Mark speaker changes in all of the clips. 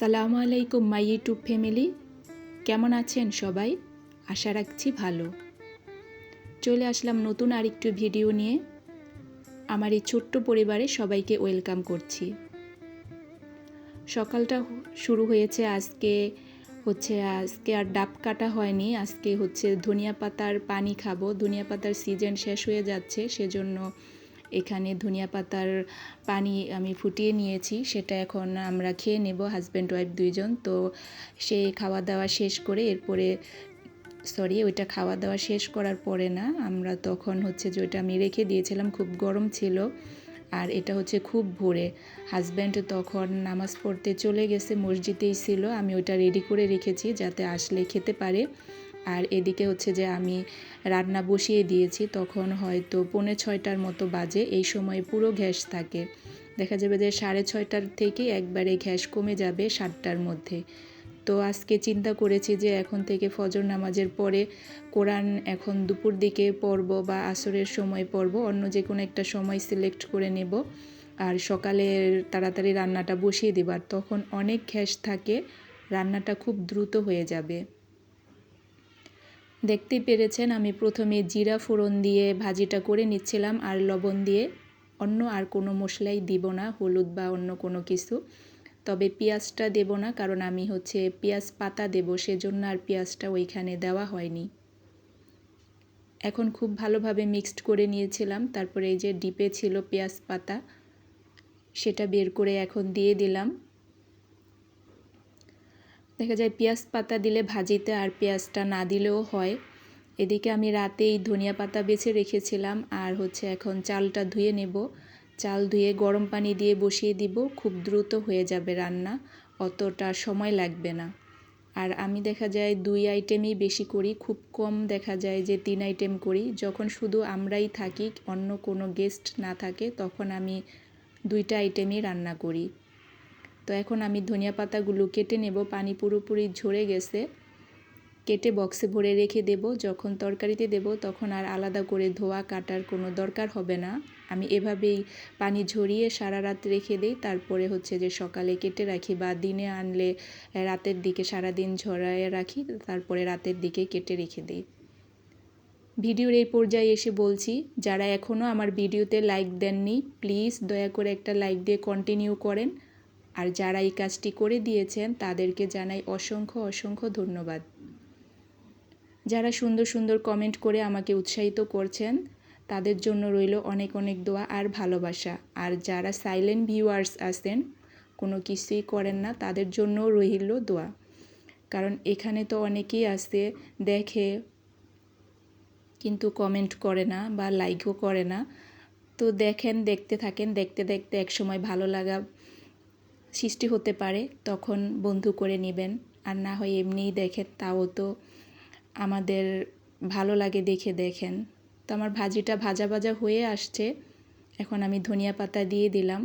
Speaker 1: আসসালামু আলাইকুম my YouTube family, কেমন আছেন সবাই? আশা রাখছি ভালো। চলে আসলাম নতুন আরেকটু ভিডিও নিয়ে। আমার এই ছোট্ট পরিবারে সবাইকে ওয়েলকাম করছি। সকালটা শুরু হয়েছে আজকে আর ডাব কাটা হয়নি। আজকে ধনিয়া পাতার পানি খাবো। ধনিয়া পাতার সিজন শেষ হয়ে যাচ্ছে, সেজন্য এখানে ধনিয়া পাতার পানি আমি ফুটিয়ে নিয়েছি। সেটা এখন আমরা খেয়ে নেব, হাজব্যান্ড ওয়াইফ দুইজন। তো সেই খাওয়া দাওয়া শেষ করে ওইটা খাওয়া দাওয়া শেষ করার পরে না, আমরা তখন যে ওইটা আমি রেখে দিয়েছিলাম, খুব গরম ছিল। আর এটা খুব ভোরে, হাজব্যান্ড তখন নামাজ পড়তে চলে গেছে, মসজিদেই ছিল। আমি ওইটা রেডি করে রেখেছি যাতে আসলে খেতে পারে। আর এদিকে যে আমি রান্না বসিয়ে দিয়েছি, তখন হয়তো 5:45টার মতো বাজে। এই সময় পুরো গ্যাস থাকে, দেখা যাবে যে 6:30টার থেকে একবারে গ্যাস কমে যাবে 7টার মধ্যে। তো আজকে চিন্তা করেছি যে এখন থেকে ফজর নামাজের পরে কোরআন এখন দুপুর দিকে পড়ব বা আসরের সময় পড়ব, অন্য যে কোনো একটা সময় সিলেক্ট করে নেব। আর সকালে তাড়াতাড়ি রান্নাটা বসিয়ে দেব, আর তখন অনেক গ্যাস থাকে, রান্নাটা খুব দ্রুত হয়ে যাবে। দেখতেই পেরেছেন, আমি প্রথমে জিরা ফোড়ন দিয়ে ভাজিটা করে নিচ্ছিলাম আর লবণ দিয়ে। অন্য আর কোনো মশলাই দিব না, হলুদ বা অন্য কোনো কিছু। তবে পেঁয়াজটা দেব না, কারণ আমি পেঁয়াজ পাতা দেব, সেজন্য আর পেঁয়াজটা ওইখানে দেওয়া হয়নি। এখন খুব ভালোভাবে মিক্সড করে নিয়েছিলাম। তারপরে এই যে ডিপে ছিল পেঁয়াজ পাতা, সেটা বের করে এখন দিয়ে দিলাম। দেখা যায় পেঁয়াজ পাতা দিলে ভাজিতে আর পেঁয়াজটা না দিলেও হয়। এদিকে আমি রাতেই ধনিয়া পাতা বেছে রেখেছিলাম। আর এখন চালটা ধুয়ে নেব। চাল ধুয়ে গরম পানি দিয়ে বসিয়ে দিব, খুব দ্রুত হয়ে যাবে রান্না, অতটা সময় লাগবে না। আর আমি দেখা যায় 2 আইটেমই বেশি করি, খুব কম দেখা যায় যে 3 আইটেম করি। যখন শুধু আমরাই থাকি, অন্য কোনো গেস্ট না থাকে, তখন আমি 2টা আইটেমই রান্না করি। তো এখন আমি ধনিয়া পাতাগুলো কেটে নেব। পানি পুরোপুরি ঝরে গেছে, কেটে বক্সে ভরে রেখে দেব। যখন তরকারিতে দেব তখন আর আলাদা করে ধোয়া কাটার কোনো দরকার হবে না। আমি এভাবেই পানি ঝরিয়ে সারা রাত রেখে দিই, তারপরে যে সকালে কেটে রাখি, বা দিনে আনলে রাতের দিকে সারাদিন ঝরায়ে রাখি, তারপরে রাতের দিকে কেটে রেখে দিই। ভিডিওর এই পর্যায়ে এসে বলছি, যারা এখনও আমার ভিডিওতে লাইক দেননি, প্লিজ দয়া করে একটা লাইক দিয়ে কন্টিনিউ করেন। আর যারা এই কাজটি করে দিয়েছেন তাদেরকে জানাই অসংখ্য অসংখ্য ধন্যবাদ। যারা সুন্দর সুন্দর কমেন্ট করে আমাকে উৎসাহিত করছেন, তাদের জন্য রইল অনেক অনেক দোয়া আর ভালোবাসা। আর যারা সাইলেন্ট ভিউয়ার্স আছেন, কোনো কিছুই করেন না, তাদের জন্য রইল দোয়া। কারণ এখানে তো অনেকেই আছে দেখে কিন্তু কমেন্ট করে না বা লাইকও করে না। তো দেখতে থাকেন, দেখতে দেখতে একসময় ভালো লাগা সৃষ্টি হতে পারে, তখন বন্ধু করে নেবেন। আর না হয় এমনিই দেখেন, তাও তো আমাদের ভালো লাগে দেখে দেখেন। তো আমার ভাজিটা ভাজা ভাজা হয়ে আসছে, এখন আমি ধনিয়া পাতা দিয়ে দিলাম।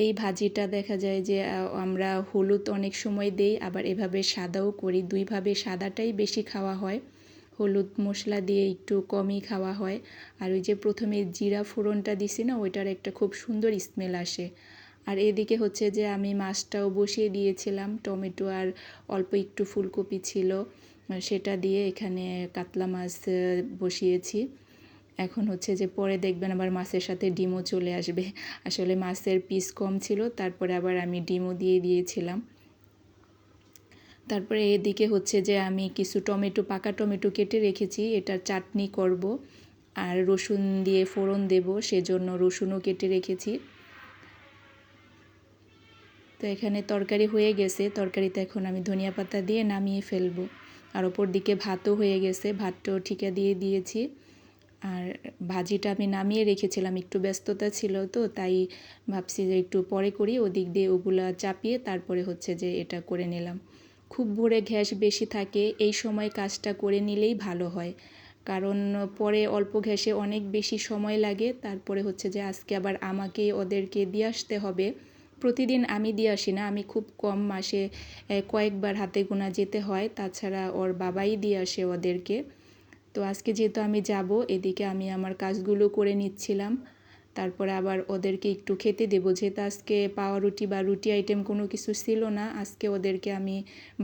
Speaker 1: এই ভাজিটা দেখা যায় যে আমরা হলুদ অনেক সময় দেই, আবার এভাবে সাদাও করি। দুইভাবে সাদাটাই বেশি খাওয়া হয়, হলুদ মশলা দিয়ে একটু কমই খাওয়া হয়। আর ওই যে প্রথমে জিরা ফোড়নটা দিছি না, ওইটার একটা খুব সুন্দর স্মেল আসে। আর এদিকে যে আমি মাছটাও বসিয়ে দিয়েছিলাম, টমেটো আর অল্প একটু ফুলকপি ছিল, সেটা দিয়ে এখানে কাতলা মাছ বসিয়েছি। এখন যে পরে দেখবেন আবার মাছের সাথে ডিমও চলে আসবে। আসলে মাছের পিস কম ছিল, তারপরে আবার আমি ডিমও দিয়ে দিয়েছিলাম। তারপরে এদিকে যে আমি কিছু পাকা টমেটো কেটে রেখেছি, এটার চাটনি করব। আর রসুন দিয়ে ফোড়ন দেব, সেজন্য রসুনও কেটে রেখেছি। তো এখানে তরকারি হয়ে গেছে, তরকারিতে এখন আমি ধনিয়া পাতা দিয়ে নামিয়ে ফেলবো। আর ওপর দিকে ভাতও হয়ে গেছে, ভাতটাও ঠিকা দিয়ে দিয়েছি। আর ভাজিটা আমি নামিয়ে রেখেছিলাম, একটু ব্যস্ততা ছিল, তো তাই ভাবছি যে একটু পরে করি। ওদিক দিয়ে ওগুলা চাপিয়ে তারপরে যে এটা করে নিলাম। খুব ভোরে গ্যাস বেশি থাকে, এই সময় কাজটা করে নিলেই ভালো হয়, কারণ পরে অল্প গ্যাসে অনেক বেশি সময় লাগে। তারপরে যে আজকে আবার আমাকেই ওদেরকে দিয়ে আসতে হবে। প্রতিদিন আমি দিয়ে আসি না, আমি খুব কম, মাসে কয়েকবার হাতে গোনা যেতে হয়, তাছাড়া ওর বাবাই দিয়ে আসে ওদেরকে। তো আজকে যেহেতু আমি যাব, এদিকে আমি আমার কাজগুলো করে নিচ্ছিলাম। তারপরে আবার ওদেরকে একটু খেতে দেবো, যেহেতু আজকে পাউরুটি বা রুটি আইটেম কোনো কিছু ছিল না, আজকে ওদেরকে আমি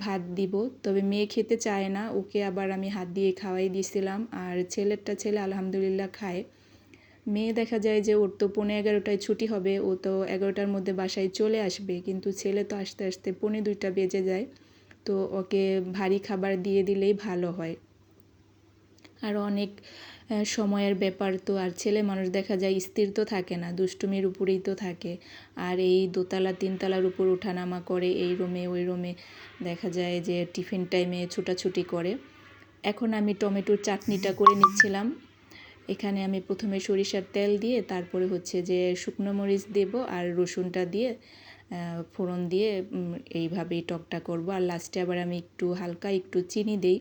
Speaker 1: ভাত দিব। তবে মেয়ে খেতে চায় না, ওকে আবার আমি হাত দিয়ে খাওয়াই দিয়েছিলাম। আর ছেলে আলহামদুলিল্লাহ খায়। মেয়ে দেখা যায় যে ওর তো 11:15টায় ছুটি হবে, ও তো 11টার মধ্যে বাসায় চলে আসবে, কিন্তু ছেলে তো আস্তে আস্তে 2:45 বেজে যায়। তো ওকে ভারী খাবার দিয়ে দিলেই ভালো হয়। আর অনেক সময়ের ব্যাপার তো, আর ছেলে মানুষ দেখা যায় স্থির তো থাকে না, দুষ্টুমির উপরেই তো থাকে। আর এই দোতলা 3তলার উপর ওঠানামা করে, এই রুমে ওই রুমে, দেখা যায় যে টিফিন টাইমে ছোটাছুটি করে। এখন আমি টমেটোর চাটনিটা করে নিচ্ছিলাম। এখানে আমি প্রথমে সরিষার তেল দিয়ে তারপরে হচ্ছে যে শুকনো মরিচ দেব আর রসুনটা দিয়ে ফোড়ন দিয়ে এইভাবেই টকটা করব। আর লাস্টে আবার আমি একটু হালকা একটু চিনি দিই,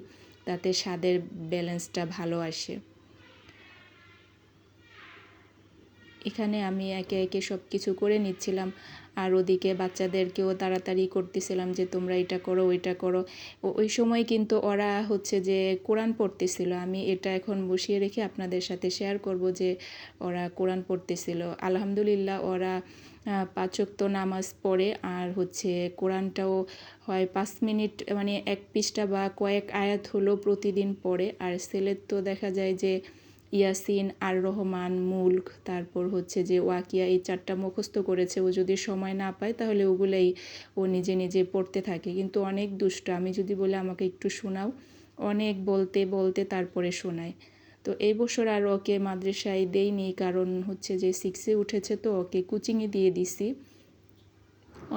Speaker 1: তাতে স্বাদের ব্যালেন্সটা ভালো আসে। এখানে আমি একে একে সব কিছু করে নিচ্ছিলাম, আর ওদিকে বাচ্চাদেরকেও তাড়াতাড়ি করতেছিলাম যে তোমরা এটা করো ওইটা করো। ওই সময় কিন্তু ওরা হচ্ছে যে কোরআন পড়তেছিল। আমি এটা এখন বসিয়ে রেখে আপনাদের সাথে শেয়ার করব যে ওরা কোরআন পড়তেছিল। আলহামদুলিল্লাহ ওরা 5 ওয়াক্ত নামাজ পড়ে, আর হচ্ছে কোরআনটাও হয় 5 মিনিট, মানে 1 পৃষ্ঠা বা কয়েক আয়াত হলো প্রতিদিন পড়ে। আর ছেলের তো দেখা যায় যে ইয়াসিন, আর রহমান, মুলক, তারপর হচ্ছে যে ওয়াকিয়া, এই 4টা মুখস্থ করেছে। ও যদি সময় না পায় তাহলে ওগুলাই ও নিজে নিজে পড়তে থাকে, কিন্তু অনেক দুষ্ট। আমি যদি বলি আমাকে একটু শোনাও, অনেক বলতে বলতে তারপরে শোনায়। তো এই বছর আর ওকে মাদ্রাসায় দেইনি, কারণ হচ্ছে যে 6-এ উঠেছে, তো ওকে কোচিংয়ে দিয়ে দিছি।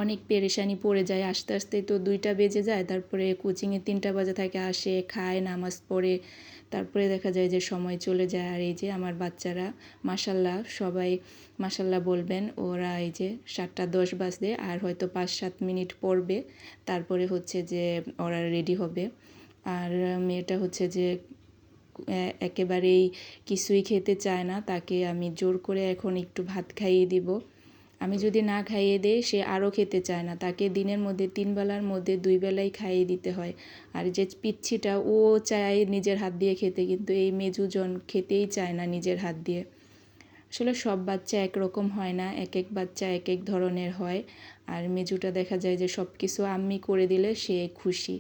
Speaker 1: অনেক পেরেশানি পড়ে যায়, আস্তে আস্তে তো 2টা বেজে যায়, তারপরে কোচিংয়ে 3টা বাজে থাকে, আসে খায় নামাজ পড়ে, তারপরে দেখা যায় যে সময় চলে যায়। আর এই যে আমার বাচ্চারা মাশাল্লাহ, সবাই মাশাল্লাহ বলবেন, ওরা এই যে 7টা 10 বাজে আর হয়তো 5-7 মিনিট পড়বে, তারপরে হচ্ছে যে ওরা রেডি হবে। আর মেয়েটা হচ্ছে যে একেবারেই কিছুই খেতে চায় না, তাকে আমি জোর করে এখন একটু ভাত খাইয়ে দিব। আমি যদি না খাইয়ে দেই সে আরও খেতে চায় না, তাকে দিনের মধ্যে 3 বেলার মধ্যে 2 বেলাই খাইয়ে দিতে হয়। আর যে পিচ্ছিটা, ও চায় নিজের হাত দিয়ে খেতে, কিন্তু এই মেজুজন খেতেই চায় না নিজের হাত দিয়ে। আসলে সব বাচ্চা একরকম হয় না, এক এক বাচ্চা এক এক ধরনের হয়। আর মেজুটা দেখা যায় যে সব কিছু আম্মি করে দিলে সে খুশি,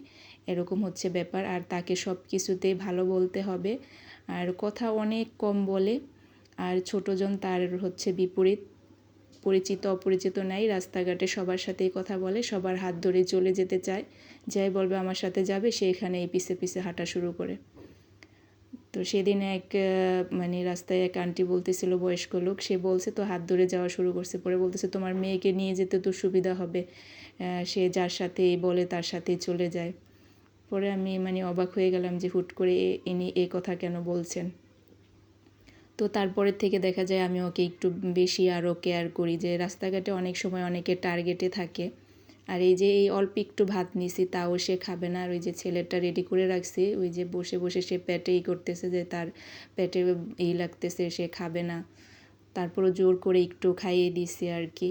Speaker 1: এরকম হচ্ছে ব্যাপার। আর তাকে সব কিছুতেই ভালো বলতে হবে, আর কথা অনেক কম বলে। আর ছোটজন তার হচ্ছে বিপরীত, পরিচিত অপরিচিত নাই, রাস্তাঘাটে সবার সাথেই কথা বলে, সবার হাত ধরে চলে যেতে চায়, যাই বলবে আমার সাথে যাবে সে এখানেই পিছে পিছে হাঁটা শুরু করে। তো সেদিন মানে রাস্তায় এক আন্টি বলতেছিল, বয়স্ক লোক, সে বলছে তো হাত ধরে যাওয়া শুরু করছে, পরে বলতেছে তোমার মেয়েকে নিয়ে যেতে তো সুবিধা হবে, সে যার সাথেই বলে তার সাথেই চলে যায়। পরে আমি মানে অবাক হয়ে গেলাম যে হুট করে ইনি এ কথা কেন বলছেন। তো তারপরের থেকে দেখা যায় আমি ওকে একটু বেশি আরও কেয়ার করি, যে রাস্তাঘাটে অনেক সময় অনেকে টার্গেটে থাকে। আর এই যে এই অল্প একটু ভাত নিছি তাও সে খাবে না। আর ওই যে ছেলেটা রেডি করে রাখছি, ওই যে বসে বসে সে পেটেই করতেছে, যে তার পেটে এই লাগতেছে, সে খাবে না, তারপরও জোর করে একটু খাইয়ে দিছি আর কি।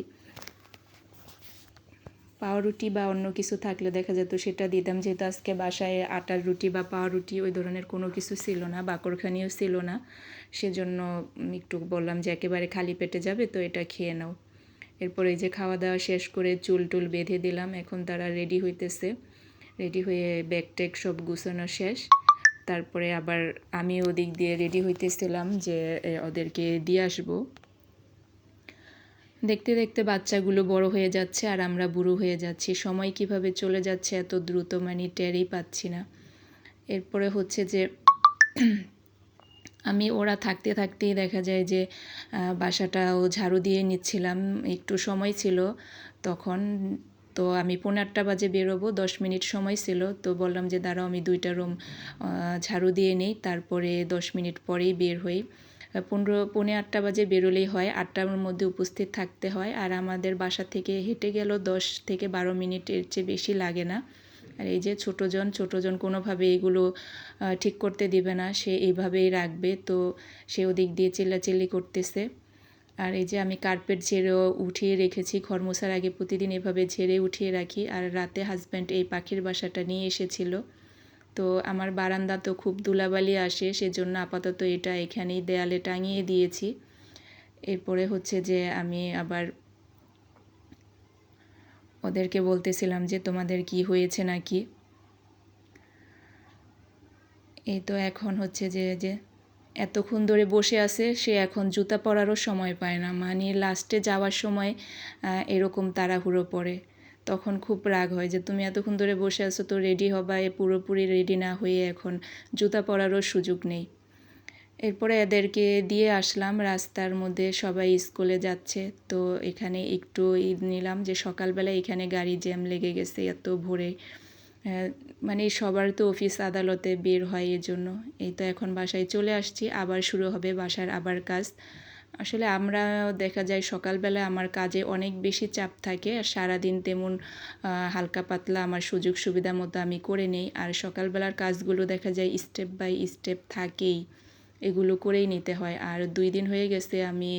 Speaker 1: পাউরুটি বা অন্য কিছু থাকলে দেখা যেত সেটা দিতাম, যেহেতু আজকে বাসায় আটার রুটি বা পাউরুটি ওই ধরনের কোনো কিছু ছিল না, বাকরখানিও ছিল না, সেজন্য একটু বললাম যে একেবারে খালি পেটে যাবে তো এটা খেয়ে নাও। এরপরে এই যে খাওয়া দাওয়া শেষ করে চুল টুল বেঁধে দিলাম, এখন তারা রেডি হইতেছে। রেডি হয়ে ব্যাগ ট্যাগ সব গুছানো শেষ, তারপরে আবার আমি ওদিক দিয়ে রেডি হইতেছিলাম যে ওদেরকে দিয়ে আসবো। দেখতে দেখতে বাচ্চাগুলো বড় হয়ে যাচ্ছে আর আমরা বুড়ো হয়ে যাচ্ছি, সময় কিভাবে চলে যাচ্ছে এত দ্রুত, মানে টেরই পাচ্ছি না। এরপরে হচ্ছে যে আমি ওরা থাকতে থাকতেই দেখা যায় যে বাসাটাও ঝাড়ু দিয়ে নিচ্ছিলাম, একটু সময় ছিল তখন। তো আমি 8:15 বাজে বেরোবো, 10 মিনিট সময় ছিল, তো বললাম যে দাঁড়াও আমি 2টা রুম ঝাড়ু দিয়ে নেই, তারপরে 10 মিনিট পরেই বের হই। 8:15 বাজে বেরোলেই হয়, 8টার মধ্যে উপস্থিত থাকতে হয়। আর আমাদের বাসা থেকে হেঁটে গেল 10 থেকে 12 মিনিটের চেয়ে বেশি লাগে না। আর এই যে ছোটোজন কোনোভাবে এগুলো ঠিক করতে দিবে না, সে এইভাবেই রাখবে, তো সে ওদিক দিয়ে চিল্লাচিল্লি করতেছে। আর এই যে আমি কার্পেট ঝেড়েও উঠিয়ে রেখেছি, ঘর মোছার আগে প্রতিদিন এভাবে ঝেড়ে উঠিয়ে রাখি। আর রাতে হাজব্যান্ড এই পাখির বাসাটা নিয়ে এসেছিল, তো আমার বারান্দা তো খুব ধুলাবালি আসে, সেজন্য আপাতত এটা এখানেই দেয়ালে টাঙিয়ে দিয়েছি। এরপরে হচ্ছে যে আমি আবার ওদেরকে বলতেছিলাম যে তোমাদের কি হয়েছে নাকি। এই তো এখন হচ্ছে যে এতক্ষণ ধরে বসে আছে, সে এখন জুতা পরারও সময় পায় না, মানে লাস্টে যাওয়ার সময় এরকম তাড়াহুড়ো পড়ে। তখন খুব রাগ হয় যে তুমি এতক্ষণ ধরে বসে আছো, তো রেডি হবা, পুরোপুরি রেডি না হয়ে এখন জুতা পরারও সুযোগ নেই। এরপরে এদেরকে দিয়ে আসলাম, রাস্তার মধ্যে সবাই স্কুলে যাচ্ছে, তো এখানে একটু নিলাম যে সকালবেলা এখানে গাড়ি জ্যাম লেগে গেছে এত ভোরে, মানে সবার তো অফিস আদালতে বের হয়, এজন্য। এই তো এখন বাসায় চলে আসছি, আবার শুরু হবে বাসার আবার কাজ। আসলে আমরা দেখা যায় সকালবেলা আমার কাজে অনেক বেশি চাপ থাকে, আর সারাদিন তেমন হালকা পাতলা আমার সুযোগ সুবিধা মতো আমি করে নেই। আর সকালবেলার কাজগুলো দেখা যায় স্টেপ বাই স্টেপ থাকেই, এগুলো করেই নিতে হয়। আর 2 দিন হয়ে গেছে আমি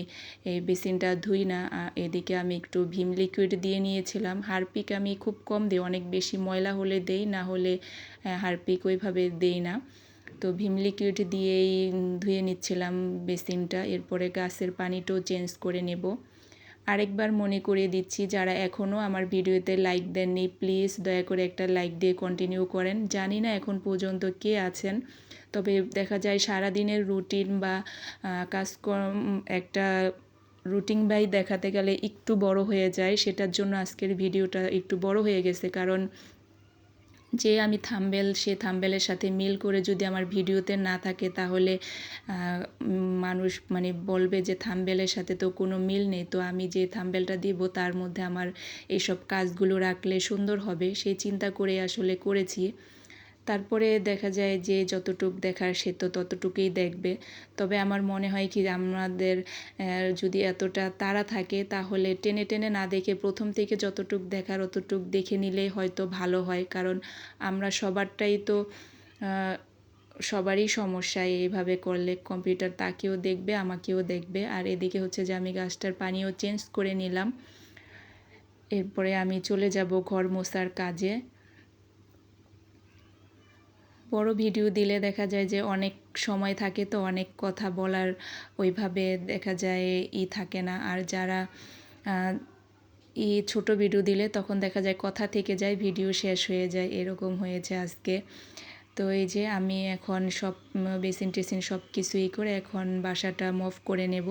Speaker 1: এই বেসিনটা ধুই না। এদিকে আমি একটু ভিম লিকুইড দিয়ে নিয়েছিলাম। হারপিক আমি খুব কম দিই, অনেক বেশি ময়লা হলে দেই, না হলে হারপিক ওইভাবে দেই না। তো ভিম লিকুইড দিয়েই ধুয়ে নিচ্ছিলাম বেসিনটা। এরপরে গাছের পানিটাও চেঞ্জ করে নেব। আরেকবার মনে করিয়ে দিচ্ছি, যারা এখনও আমার ভিডিওতে লাইক দেননি প্লিজ দয়া করে একটা লাইক দিয়ে কন্টিনিউ করেন। জানি না এখন পর্যন্ত কে আছেন, তবে দেখা যায় সারাদিনের রুটিন বা কাজকর্ম একটা রুটিন বাই দেখাতে গেলে একটু বড় হয়ে যায়, সেটার জন্য আজকের ভিডিওটা একটু বড় হয়ে গেছে। কারণ যে আমি থাম্বনেল, সে থাম্বনেলের সাথে মিল করে যদি আমার ভিডিওতে না থাকে, তাহলে মানুষ মানে বলবে যে থাম্বনেলের সাথে তো কোনো মিল নেই। তো আমি যে থাম্বনেলটা দিব তার মধ্যে আমার এইসব কাজগুলো রাখলে সুন্দর হবে, সেই চিন্তা করে আসলে করেছি। তারপরে দেখা যায় যে যতটুক দেখার সে তো ততটুকুই দেখবে। তবে আমার মনে হয় কি, আমাদের যদি এতটা তাড়া থাকে, তাহলে টেনে টেনে না দেখে প্রথম থেকে যতটুক দেখার অতটুক দেখে নিলেই হয়তো ভালো হয়। কারণ আমরা সবারটাই তো সবারই সমস্যা, এইভাবে করলে কম্পিউটার তাকেও দেখবে, আমাকেও দেখবে। আর এদিকে হচ্ছে যে আমি গাছটার পানিও চেঞ্জ করে নিলাম। এরপরে আমি চলে যাব ঘর মোছার কাজে। বড় ভিডিও দিলে দেখা যায় যে অনেক সময় থাকে, তো অনেক কথা বলার ওইভাবে দেখা যায় থাকে না। আর যারা ছোট ভিডিও দিলে তখন দেখা যায় কথা থেকে যায়, ভিডিও শেষ হয়ে যায়, এরকম হয়েছে আজকে। তো এই যে আমি এখন সব বেসিন টেসিন সব কিছুই করে এখন বাসাটা মফ করে নেব।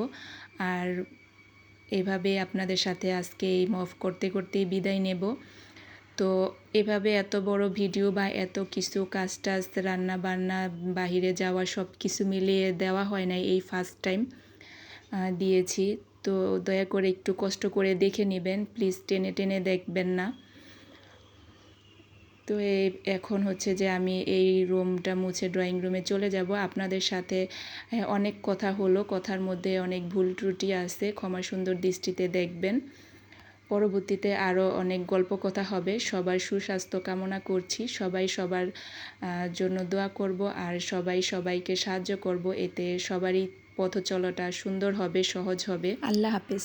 Speaker 1: আর এভাবে আপনাদের সাথে আজকে এই মফ করতে করতেই বিদায় নেব। তো এভাবে এত বড় ভিডিও বা এত কিছু কাজ টাজ রান্না বান্না বাহিরে যাওয়া সব কিছু মিলিয়ে দেওয়া হয় নাই, এই ফার্স্ট টাইম দিয়েছি। তো দয়া করে একটু কষ্ট করে দেখে নেবেন প্লিজ, টেনে টেনে দেখবেন না। তো এখন হচ্ছে যে আমি এই রুমটা মুছে ড্রয়িং রুমে চলে যাব। আপনাদের সাথে অনেক কথা হলো, কথার মধ্যে অনেক ভুল ত্রুটি আছে, ক্ষমা সুন্দর দৃষ্টিতে দেখবেন। পরবর্তীতে আরও অনেক গল্প কথা হবে। সবার সুস্বাস্থ্য কামনা করছি, সবাই সবার জন্য দোয়া করব, আর সবাই সবাইকে সাহায্য করব, এতে সবারই পথ চলাটা সুন্দর হবে, সহজ হবে। আল্লাহ হাফেজ।